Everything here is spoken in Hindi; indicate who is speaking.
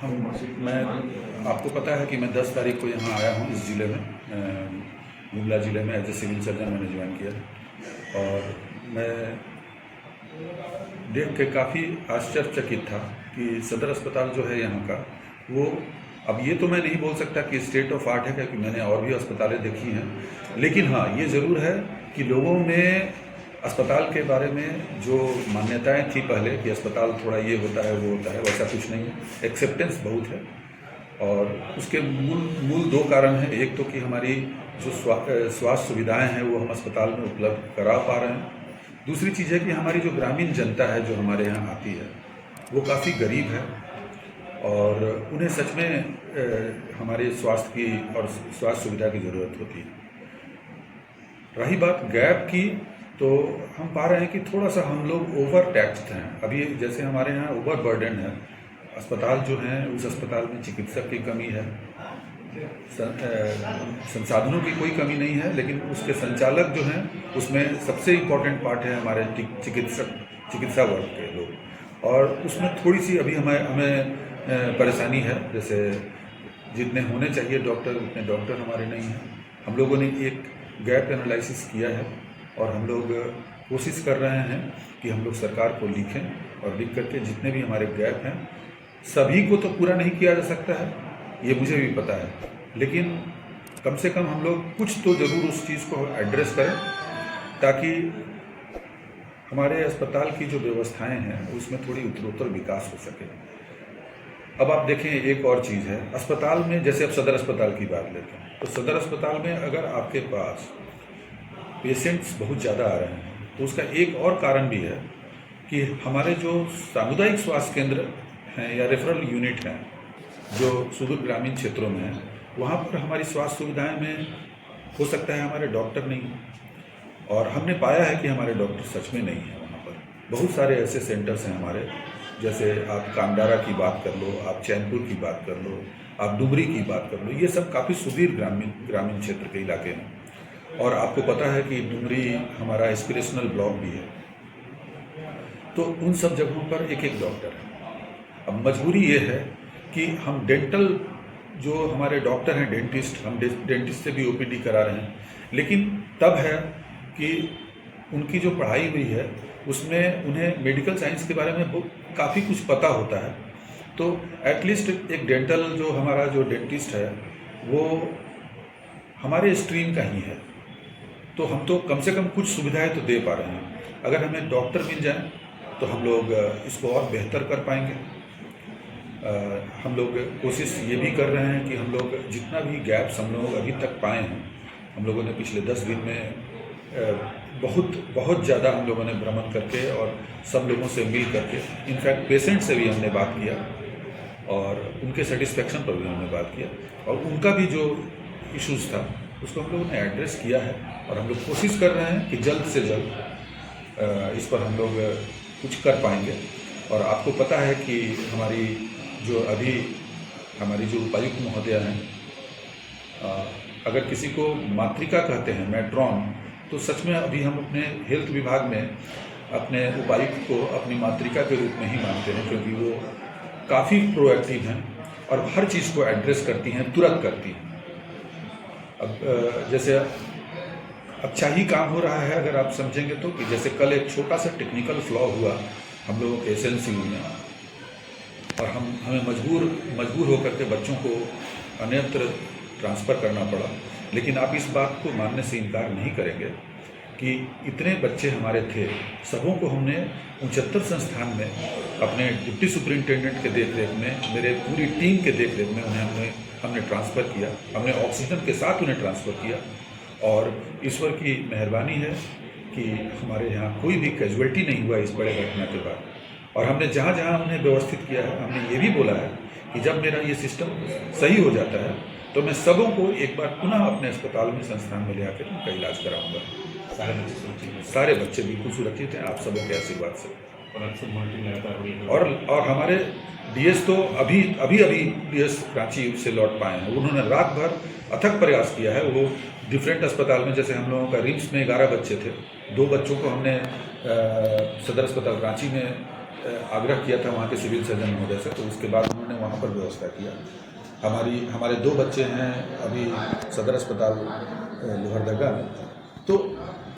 Speaker 1: हम मैं आपको पता है कि मैं 10 तारीख को यहाँ आया हूँ इस ज़िले में, गुमला ज़िले में एज ए सिविल सर्जन मैंने ज्वाइन किया। और मैं देख के काफ़ी आश्चर्यचकित था कि सदर अस्पताल जो है यहाँ का, वो अब ये तो मैं नहीं बोल सकता कि स्टेट ऑफ आर्ट है, क्योंकि मैंने और भी अस्पतालें देखी हैं, लेकिन हाँ ये ज़रूर है कि लोगों में अस्पताल के बारे में जो मान्यताएं थी पहले कि अस्पताल थोड़ा ये होता है वो होता है, वैसा कुछ नहीं है। एक्सेप्टेंस बहुत है और उसके मूल दो कारण हैं। एक तो कि हमारी जो स्वास्थ्य सुविधाएं हैं वो हम अस्पताल में उपलब्ध करा पा रहे हैं। दूसरी चीज़ है कि हमारी जो ग्रामीण जनता है जो हमारे यहाँ आती है वो काफ़ी गरीब है और उन्हें सच में हमारे स्वास्थ्य की और स्वास्थ्य सुविधा की ज़रूरत होती है। रही बात गैप की, तो हम पा रहे हैं कि थोड़ा सा हम लोग ओवर टैक्स्ड हैं। अभी जैसे हमारे यहाँ ओवर बर्डन है अस्पताल जो हैं, उस अस्पताल में चिकित्सक की कमी है, संसाधनों की कोई कमी नहीं है, लेकिन उसके संचालक जो हैं उसमें सबसे इम्पोर्टेंट पार्ट है हमारे चिकित्सा वर्ग के लोग, और उसमें थोड़ी सी अभी हमें परेशानी है। जैसे जितने होने चाहिए डॉक्टर उतने डॉक्टर हमारे नहीं हैं। हम लोगों ने एक गैप एनालिसिस किया है और हम लोग कोशिश कर रहे हैं कि हम लोग सरकार को लिखें और लिख करके जितने भी हमारे गैप हैं, सभी को तो पूरा नहीं किया जा सकता है, ये मुझे भी पता है, लेकिन कम से कम हम लोग कुछ तो ज़रूर उस चीज़ को एड्रेस करें ताकि हमारे अस्पताल की जो व्यवस्थाएं हैं उसमें थोड़ी उत्तरोत्तर विकास हो सके। अब आप देखें एक और चीज़ है अस्पताल में, जैसे अब सदर अस्पताल की बात लेते हैं, तो सदर अस्पताल में अगर आपके पास पेशेंट्स बहुत ज़्यादा आ रहे हैं तो उसका एक और कारण भी है कि हमारे जो सामुदायिक स्वास्थ्य केंद्र हैं या रेफरल यूनिट हैं जो सुदूर ग्रामीण क्षेत्रों में हैं, वहाँ पर हमारी स्वास्थ्य सुविधाएं में हो सकता है हमारे डॉक्टर नहीं हैं, और हमने पाया है कि हमारे डॉक्टर सच में नहीं हैं वहाँ पर। बहुत सारे ऐसे सेंटर्स हैं हमारे, जैसे आप कांडारा की बात कर लो, आप चैनपुर की बात कर लो, आप डुमरी की बात कर लो, ये सब काफ़ी सुदूर ग्रामीण क्षेत्र के इलाके हैं। और आपको पता है कि डुमरी हमारा एस्पिरेशनल ब्लॉक भी है, तो उन सब जगहों पर एक एक डॉक्टर है। अब मजबूरी ये है कि हम डेंटल जो हमारे डॉक्टर हैं डेंटिस्ट, हम डेंटिस्ट से भी ओपीडी करा रहे हैं, लेकिन तब है कि उनकी जो पढ़ाई हुई है उसमें उन्हें मेडिकल साइंस के बारे में काफ़ी कुछ पता होता है, तो एटलीस्ट एक डेंटल जो हमारा जो डेंटिस्ट है वो हमारे स्ट्रीम का ही है, तो हम तो कम से कम कुछ सुविधाएं तो दे पा रहे हैं। अगर हमें डॉक्टर मिल जाए तो हम लोग इसको और बेहतर कर पाएंगे। हम लोग कोशिश ये भी कर रहे हैं कि हम लोग जितना भी गैप्स हम लोग अभी तक पाए हैं, हम लोगों ने पिछले 10 दिन में बहुत ज़्यादा हम लोगों ने भ्रमण करके और सब लोगों से मिल करके, इनफैक्ट पेशेंट से भी हमने बात किया और उनके सेटिस्फेक्शन पर भी हमने बात किया, और उनका भी जो इश्यूज़ था उसको हम लोगों ने एड्रेस किया है, और हम लोग कोशिश कर रहे हैं कि जल्द से जल्द इस पर हम लोग कुछ कर पाएंगे। और आपको पता है कि हमारी जो उपायुक्त महोदया हैं, अगर किसी को मातृका कहते हैं मैट्रॉन, तो सच में अभी हम अपने हेल्थ विभाग में अपने उपायुक्त को अपनी मातृका के रूप में ही मानते हैं, क्योंकि वो काफ़ी प्रोएक्टिव हैं और हर चीज़ को एड्रेस करती हैं, तुरंत करती हैं। अब जैसे अच्छा ही काम हो रहा है अगर आप समझेंगे तो, कि जैसे कल एक छोटा सा टेक्निकल फ्लॉ हुआ हम लोगों के एसएनसीयू में, और हमें मजबूर होकर के बच्चों को अन्यत्र ट्रांसफ़र करना पड़ा, लेकिन आप इस बात को मानने से इनकार नहीं करेंगे कि इतने बच्चे हमारे थे, सबों को हमने 69 संस्थान में अपने डिप्टी सुपरिंटेंडेंट के देखरेख में, मेरे पूरी टीम के देखरेख में उन्हें हमने ट्रांसफ़र किया, हमने ऑक्सीजन के साथ उन्हें ट्रांसफ़र किया, और ईश्वर की मेहरबानी है कि हमारे यहाँ कोई भी कैजुअल्टी नहीं हुआ इस बड़े घटना के बाद। और हमने जहाँ जहाँ उन्हें व्यवस्थित किया है, हमने ये भी बोला है कि जब मेरा ये सिस्टम सही हो जाता है तो मैं सबों को एक बार पुनः अपने अस्पताल में, संस्थान में ले आकर उनका इलाज कराऊंगा। सारे बच्चे बिल्कुल सुरक्षित हैं आप सबों के आशीर्वाद से। और हमारे डीएस तो अभी डीएस रांची से लौट पाए हैं। उन्होंने रात भर अथक प्रयास किया है। वो डिफरेंट अस्पताल में, जैसे हम लोगों का रिम्स में 11 बच्चे थे, 2 बच्चों को हमने सदर अस्पताल रांची में आग्रह किया था वहाँ के सिविल सर्जन महोदय से, तो उसके बाद उन्होंने वहाँ पर व्यवस्था किया। हमारे 2 बच्चे हैं अभी सदर अस्पताल लोहरदगा में। तो